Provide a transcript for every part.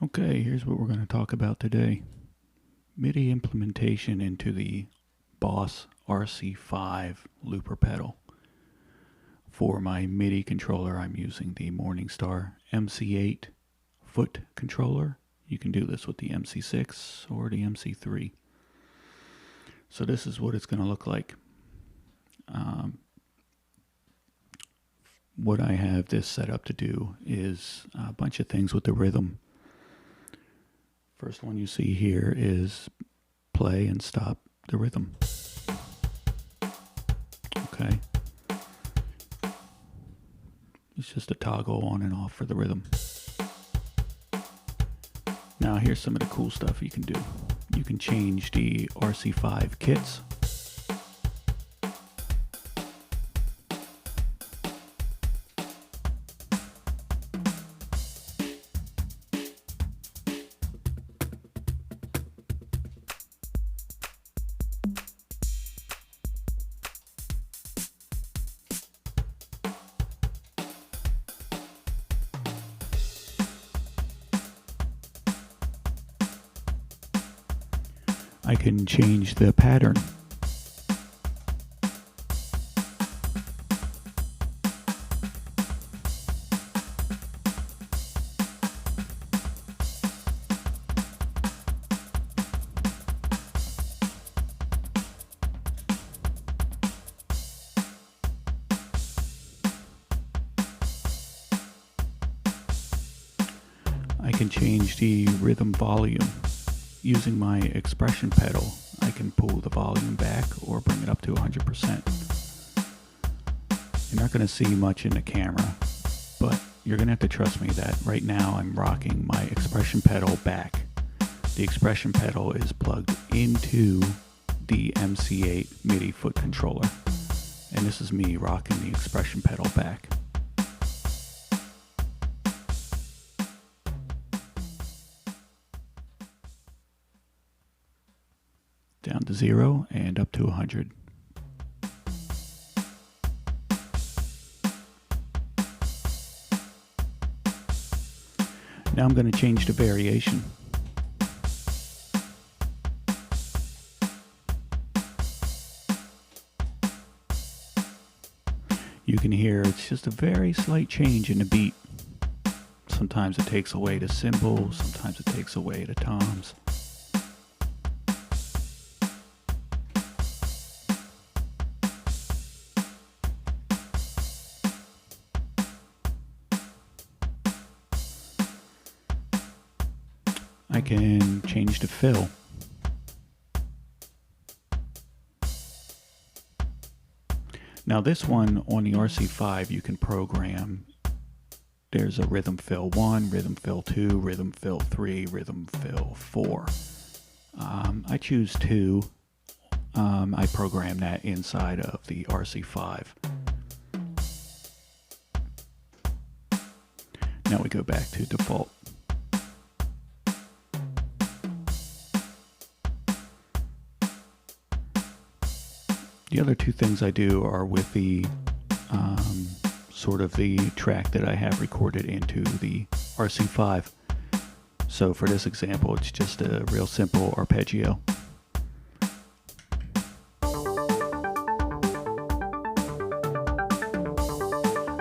Okay, here's what we're going to talk about today. MIDI implementation into the Boss RC5 looper pedal. For my MIDI controller, I'm using the Morningstar MC8 foot controller. You can do this with the MC6 or the MC3. So this is what it's going to look like. What I have this set up to do is a bunch of things with the rhythm. First one you see here is play and stop the rhythm. Okay. It's just a toggle on and off for the rhythm. Now here's some of the cool stuff you can do. You can change the RC5 kits. I can change the pattern. I can change the rhythm volume. Using my expression pedal, I can pull the volume back or bring it up to 100%. You're not going to see much in the camera, but you're going to have to trust me that right now I'm rocking my expression pedal back. The expression pedal is plugged into the MC8 MIDI foot controller, and this is me rocking the expression pedal back. Down to 0 and up to 100. Now I'm going to change the variation. You can hear it's just a very slight change in the beat. Sometimes it takes away the cymbal, sometimes it takes away the toms. I can change the fill. Now this one on the RC5 you can program. There's a rhythm fill 1, rhythm fill 2, rhythm fill 3, rhythm fill 4. I choose 2. I program that inside of the RC5. Now we go back to default. The other two things I do are with the sort of the track that I have recorded into the RC5. So for this example, it's just a real simple arpeggio.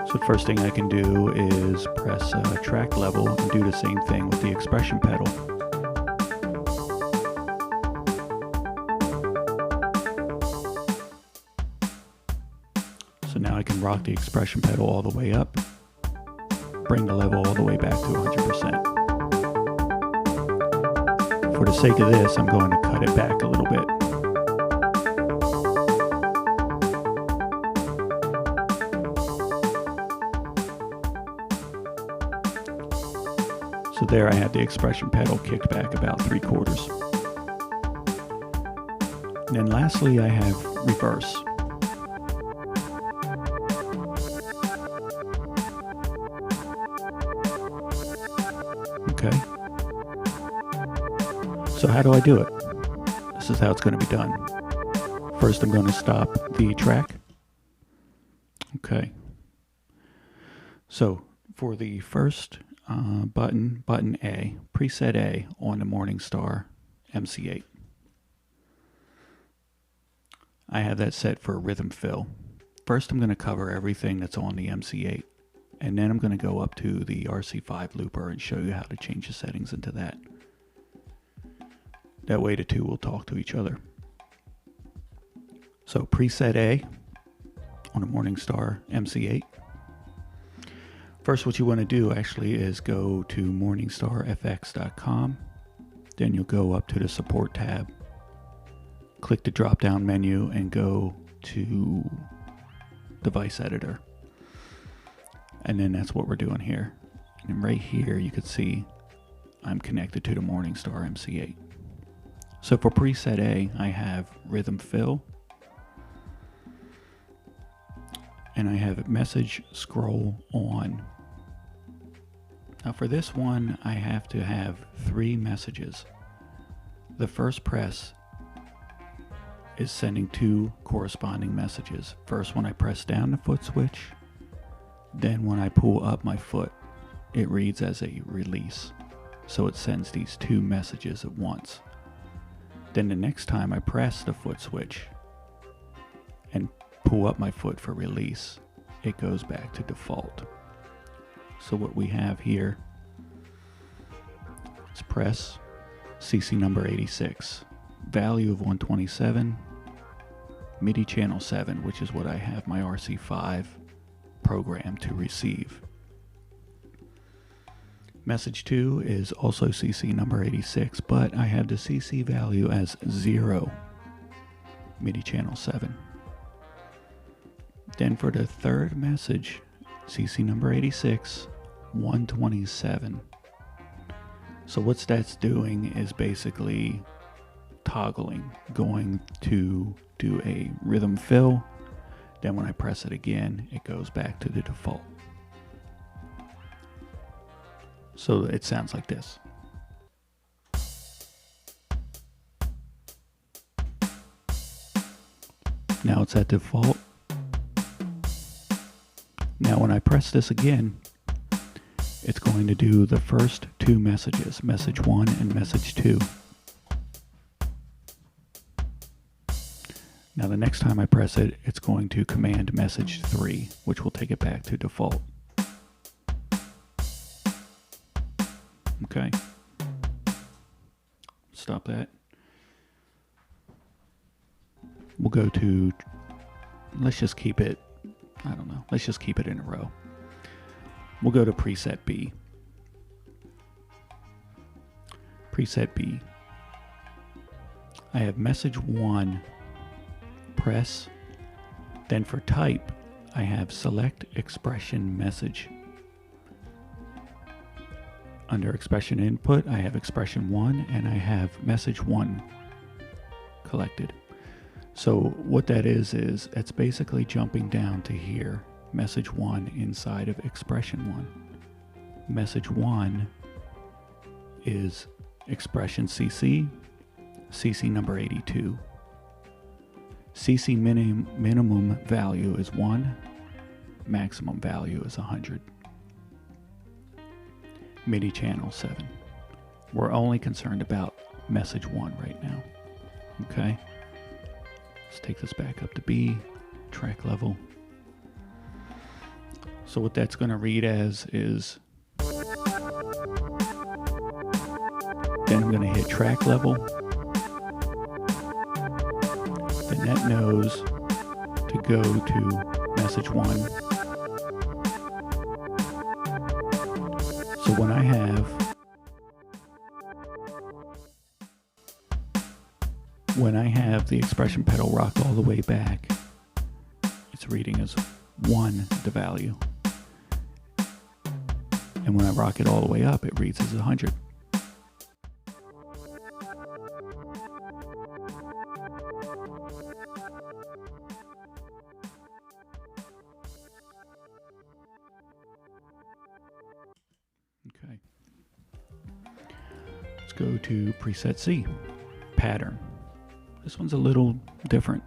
So the first thing I can do is press track level and do the same thing with the expression pedal. So now I can rock the expression pedal all the way up, bring the level all the way back to 100%. For the sake of this, I'm going to cut it back a little bit. So there I have the expression pedal kicked back about 3/4. And then lastly I have reverse. Okay. So how do I do it? This is how it's going to be done. First I'm going to stop the track. Okay. So for the first button A, preset A on the Morningstar MC8. I have that set for rhythm fill. First I'm going to cover everything that's on the MC8, and then I'm going to go up to the RC5 looper and show you how to change the settings into that. That way the two will talk to each other. So preset A on a Morningstar MC8. First, what you want to do actually is go to morningstarfx.com. Then you'll go up to the support tab, click the drop down menu and go to device editor. And then that's what we're doing here. And right here you can see I'm connected to the Morningstar MC8. So for preset A, I have rhythm fill, and I have message scroll on. Now for this one, I have to have 3 messages. The first press is sending 2 corresponding messages. First when I press down the foot switch, then when I pull up my foot, it reads as a release. So it sends these 2 messages at once. Then the next time I press the foot switch and pull up my foot for release, it goes back to default. So what we have here is press, CC number 86, value of 127, MIDI channel 7, which is what I have my RC5 program to receive. Message 2 is also CC number 86, but I have the CC value as 0, MIDI channel 7. Then for the third message, CC number 86, 127. So what that's doing is basically toggling, going to do a rhythm fill. Then when I press it again, it goes back to the default. So it sounds like this. Now it's at default. Now when I press this again, it's going to do the first 2 messages, message 1 and message 2. Now the next time I press it, it's going to command message 3, which will take it back to default. Okay. Stop that. We'll go to, let's just keep it, I don't know, let's just keep it in a row. We'll go to preset B. Preset B. I have message 1, press, then for type, I have select expression message. Under expression input, I have expression 1 and I have message 1 collected. So what that is it's basically jumping down to here, message 1 inside of expression 1. Message 1 is expression CC, CC number 82. CC minimum value is 1, maximum value is 100. MIDI channel 7. We're only concerned about message 1 right now. Okay? Let's take this back up to B, track level. So what that's going to read as is, then I'm going to hit track level. Then that knows to go to message 1. So when I have the expression pedal rocked all the way back, it's reading as 1 the value. And when I rock it all the way up, it reads as 100. Okay. Let's go to preset C, pattern. This one's a little different.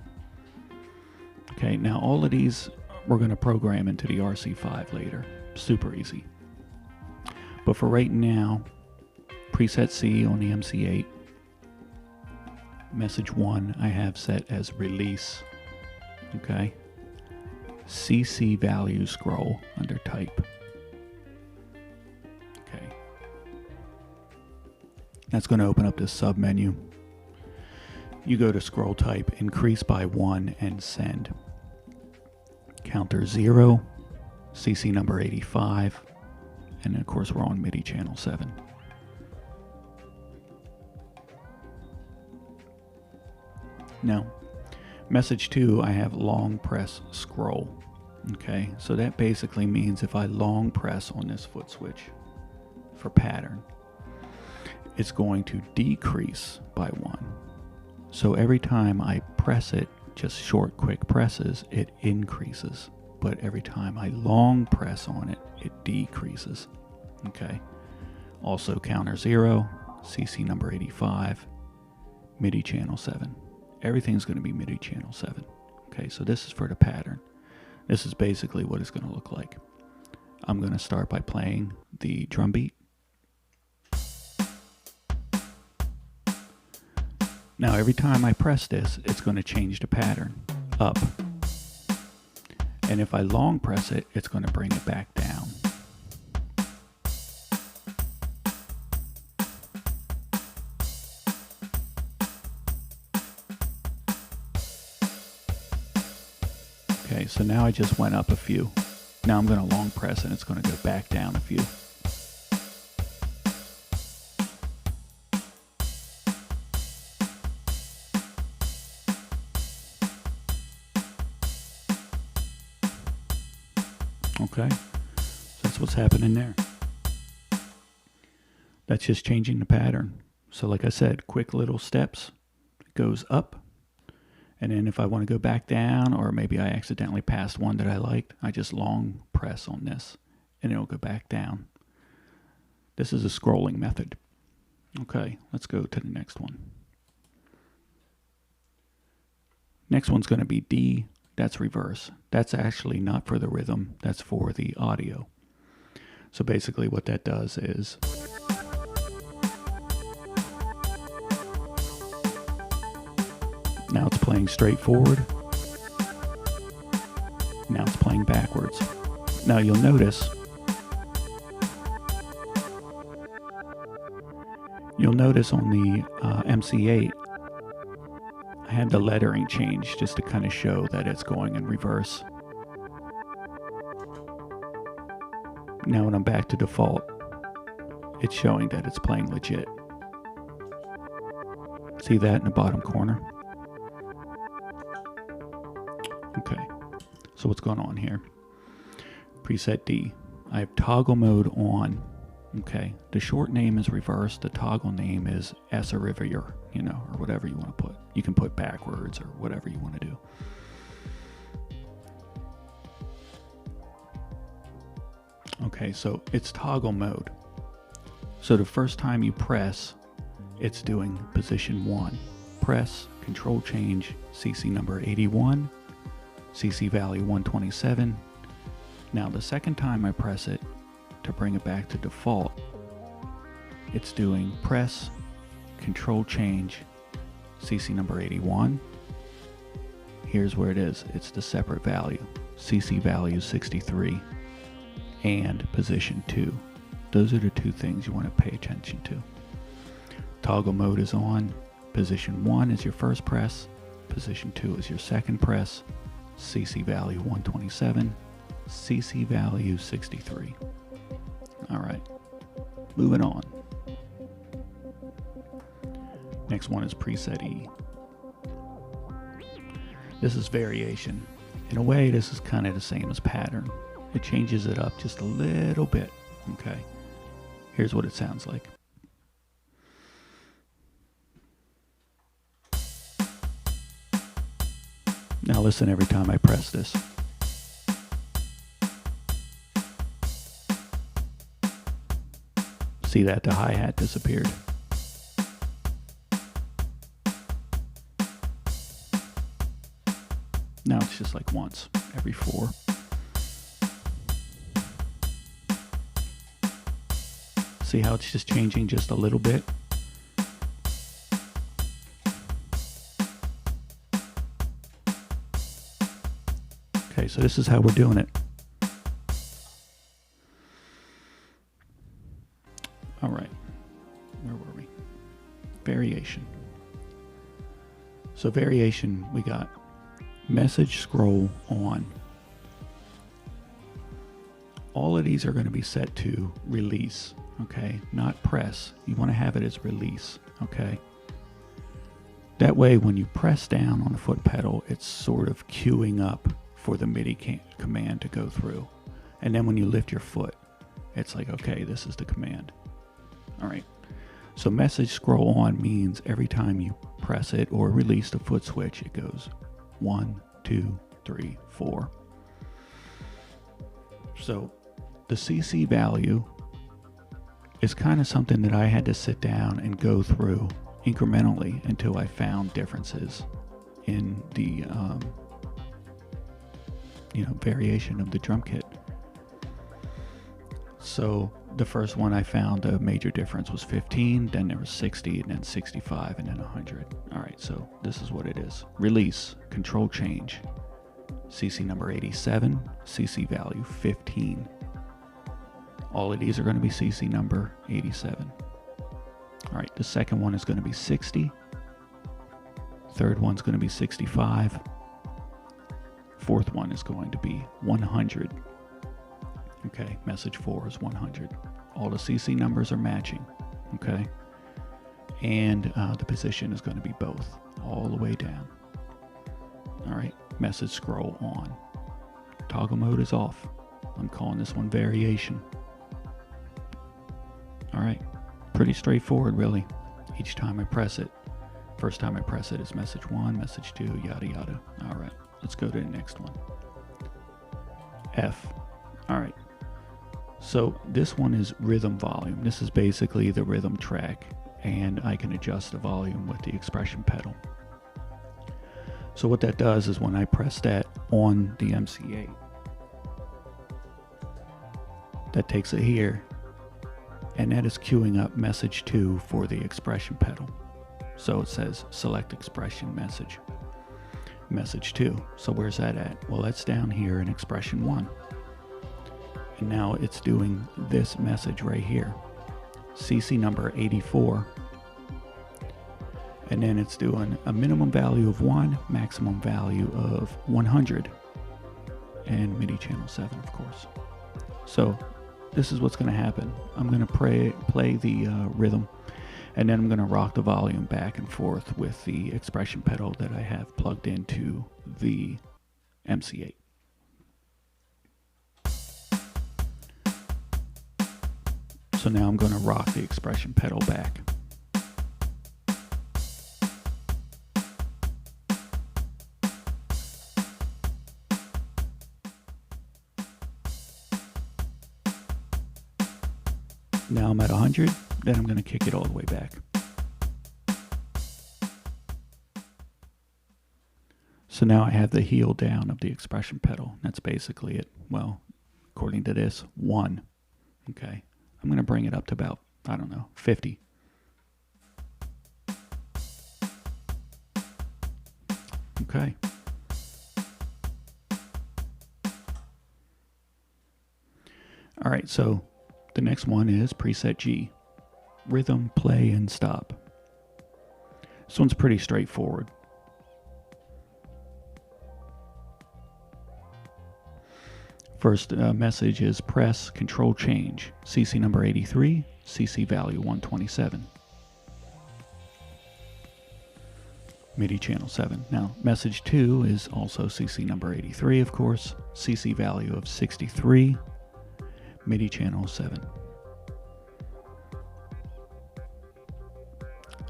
Okay, now all of these we're going to program into the RC5 later. Super easy. But for right now, preset C on the MC8. Message 1 I have set as release. Okay. CC value scroll under type. Okay. That's going to open up this sub menu. You go to scroll type, increase by 1 and send. Counter 0, CC number 85, and of course we're on MIDI channel 7. Now, message 2, I have long press scroll. Okay, so that basically means if I long press on this foot switch for pattern, it's going to decrease by 1. So every time I press it, just short, quick presses, it increases. But every time I long press on it, it decreases. Okay. Also counter 0, CC number 85, MIDI channel 7. Everything's going to be MIDI channel 7. Okay, so this is for the pattern. This is basically what it's going to look like. I'm going to start by playing the drum beat. Now every time I press this, it's going to change the pattern up. And if I long press it, it's going to bring it back down. Okay, so now I just went up a few. Now I'm going to long press and it's going to go back down a few. Okay, so that's what's happening there. That's just changing the pattern. So like I said, quick little steps. It goes up. And then if I want to go back down, or maybe I accidentally passed one that I liked, I just long press on this and it'll go back down. This is a scrolling method. Okay, let's go to the next one. Next one's going to be D. That's reverse. That's actually not for the rhythm, that's for the audio. So basically what that does is now it's playing straight forward. Now it's playing backwards. Now you'll notice on the MC8 I had the lettering change just to kind of show that it's going in reverse. Now when I'm back to default, it's showing that it's playing legit. See that in the bottom corner? Okay, so what's going on here? Preset D. I have toggle mode on. Okay, the short name is reverse, the toggle name is S-Arrivier, you know, or whatever you want to put. You can put backwards or whatever you want to do. Okay, so it's toggle mode. So the first time you press, it's doing position 1. Press, control change, CC number 81, CC value 127. Now the second time I press it, to bring it back to default, it's doing press, control change, CC number 81. Here's where it is. It's the separate value, CC value 63 and position 2. Those are the two things you want to pay attention to. Toggle mode is on. Position 1 is your first press. Position 2 is your second press. CC value 127. CC value 63. All right, moving on. Next one is preset E. This is variation. In a way, this is kind of the same as pattern. It changes it up just a little bit. Okay, here's what it sounds like. Now listen every time I press this. See that the hi-hat disappeared. Now it's just like once every 4. See how it's just changing just a little bit? Okay, so this is how we're doing it. All right, where were we? Variation. So variation, we got message scroll on. All of these are going to be set to release, okay? Not press. You want to have it as release, okay? That way, when you press down on the foot pedal, it's sort of queuing up for the MIDI command to go through. And then when you lift your foot, it's like, okay, this is the command. All right. So message scroll on means every time you press it or release the foot switch, it goes 1, 2, 3, 4. So the CC value is kind of something that I had to sit down and go through incrementally until I found differences in the variation of the drum kit. So the first one I found a major difference was 15, then there was 60, and then 65, and then 100. All right, so this is what it is. Release, control change, CC number 87, CC value 15. All of these are going to be CC number 87. All right, the second one is going to be 60. Third one's going to be 65. Fourth one is going to be 100. Okay, message 4 is 100. All the CC numbers are matching, okay? And the position is going to be both, all the way down. All right, message scroll on. Toggle mode is off. I'm calling this one variation. All right, pretty straightforward, really. Each time I press it. First time I press it is message 1, message 2, yada, yada. All right, let's go to the next one. F. All right. So this one is rhythm volume. This is basically the rhythm track, and I can adjust the volume with the expression pedal. So what that does is when I press that on the MC8, that takes it here, and that is queuing up message 2 for the expression pedal. So it says select expression message, message 2. So where's that at? Well, that's down here in expression 1. And now it's doing this message right here, CC number 84. And then it's doing a minimum value of 1, maximum value of 100, and MIDI channel 7, of course. So this is what's going to happen. I'm going to play the rhythm, and then I'm going to rock the volume back and forth with the expression pedal that I have plugged into the MC8. So now I'm going to rock the expression pedal back. Now I'm at 100, then I'm going to kick it all the way back. So now I have the heel down of the expression pedal. That's basically it. Well, according to this, 1. Okay. I'm going to bring it up to about, I don't know, 50. Okay. All right, so the next one is preset G, rhythm, play, and stop. This one's pretty straightforward. First message is press, control change, CC number 83, CC value 127. MIDI channel 7. Now, message 2 is also CC number 83, of course, CC value of 63, MIDI channel 7.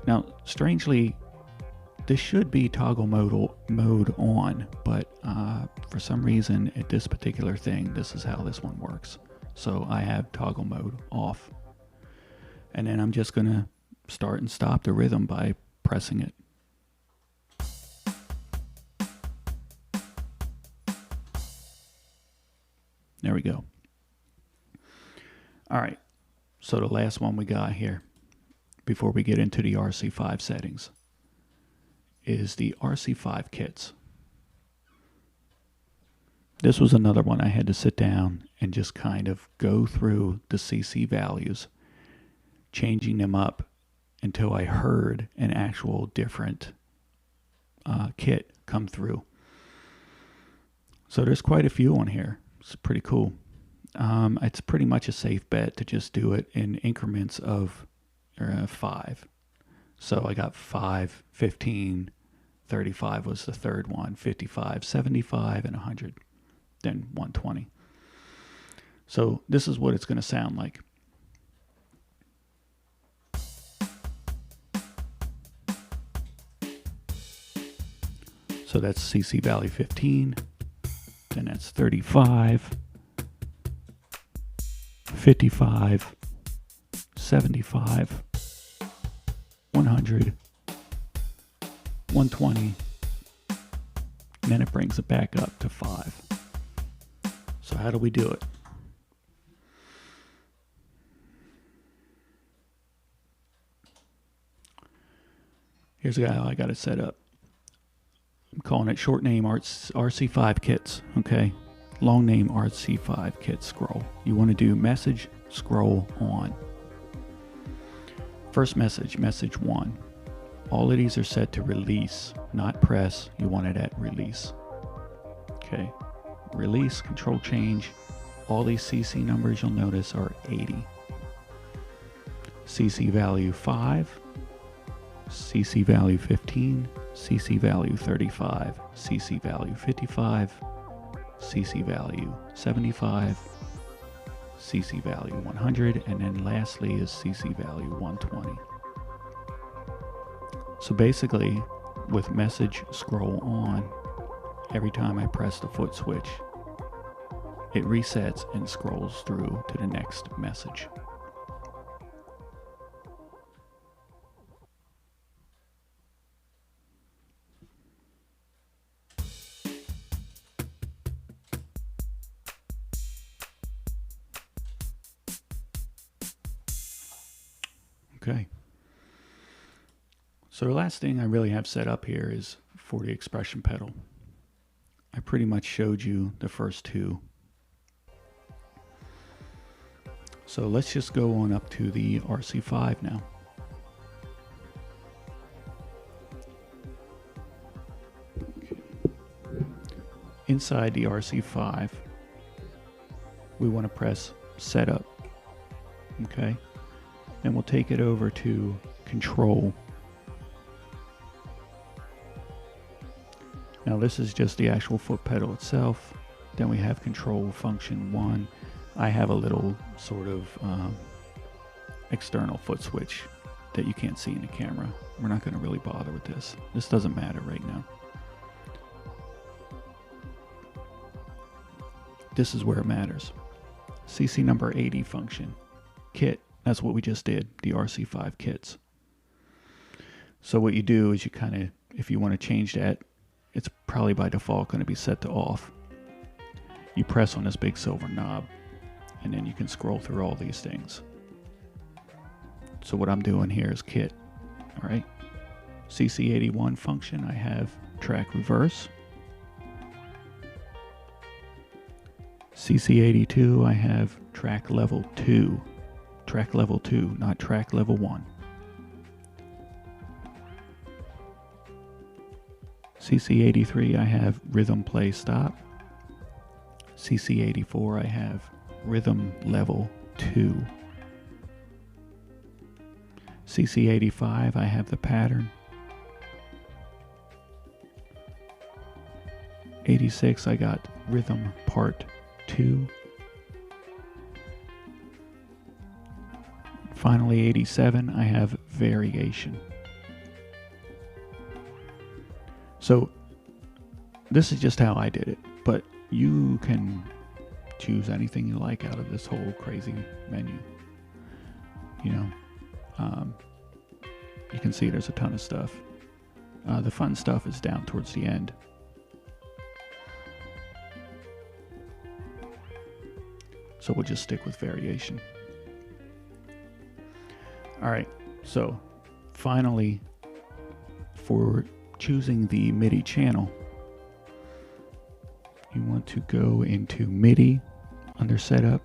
Now, strangely, this should be toggle mode on, but for some reason at this particular thing, this is how this one works. So I have toggle mode off. And then I'm just going to start and stop the rhythm by pressing it. There we go. All right. So the last one we got here, before we get into the RC5 settings, is the RC5 Kits. This was another one I had to sit down and just kind of go through the CC values, changing them up until I heard an actual different kit come through. So there's quite a few on here. It's pretty cool. It's pretty much a safe bet to just do it in increments of 5. So I got 5, 15, 35 was the third one, 55, 75, and 100, then 120. So this is what it's going to sound like. So that's CC value 15, then that's 35, 55, 75, 100, 120, and then it brings it back up to 5. So how do we do it? Here's how I got it set up. I'm calling it short name RC5 Kits, okay? Long name RC5 Kits scroll. You want to do message scroll on. First message, message 1. All of these are set to release, not press. You want it at release. Okay. Release, control change. All these CC numbers you'll notice are 80. CC value 5, CC value 15, CC value 35, CC value 55, CC value 75, CC value 100, and then lastly is CC value 120. So basically, with message scroll on, every time I press the foot switch, it resets and scrolls through to the next message. Okay. So the last thing I really have set up here is for the expression pedal. I pretty much showed you the first two. So let's just go on up to the RC5 now. Okay. Inside the RC5, we want to press setup. Okay. Then we'll take it over to control. Now this is just the actual foot pedal itself. Then we have control function 1. I have a little sort of external foot switch that you can't see in the camera. We're not going to really bother with this. This doesn't matter right now. This is where it matters. CC number 80 function. Kit. That's what we just did, the RC5 Kits. So what you do is you kind of, if you want to change that, it's probably by default going to be set to off. You press on this big silver knob, and then you can scroll through all these things. So what I'm doing here is Kit. All right. CC81 function, I have track reverse. CC82, I have track level 2. Track level 2, not track level 1. CC83, I have rhythm play stop. CC84, I have rhythm level 2. CC85, I have the pattern. 86, I got rhythm part 2. Finally, 87, I have variation. So this is just how I did it, but you can choose anything you like out of this whole crazy menu. You know, you can see there's a ton of stuff. The fun stuff is down towards the end. So we'll just stick with variation. All right, so finally, for choosing the MIDI channel, you want to go into MIDI under Setup,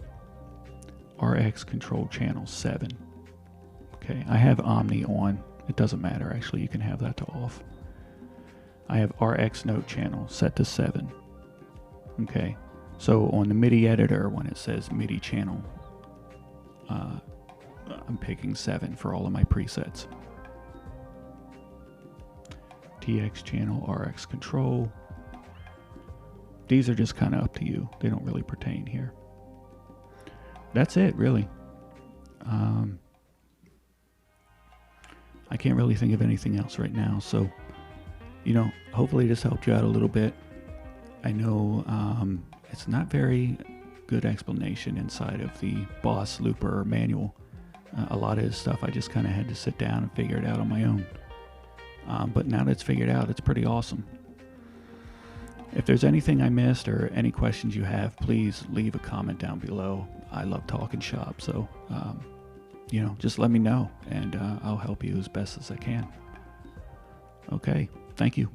RX Control Channel 7. Okay, I have Omni on. It doesn't matter, actually, you can have that to off. I have RX Note Channel set to 7. Okay, so on the MIDI editor, when it says MIDI channel, I'm picking 7 for all of my presets. TX channel, RX control. These are just kind of up to you. They don't really pertain here. That's it, really. I can't really think of anything else right now. So, you know, hopefully this helped you out a little bit. I know it's not very good explanation inside of the Boss Looper manual. A lot of this stuff I just kind of had to sit down and figure it out on my own. But now that it's figured out, it's pretty awesome. If there's anything I missed or any questions you have, please leave a comment down below. I love talking shop, so you know, just let me know, and I'll help you as best as I can. Okay, thank you.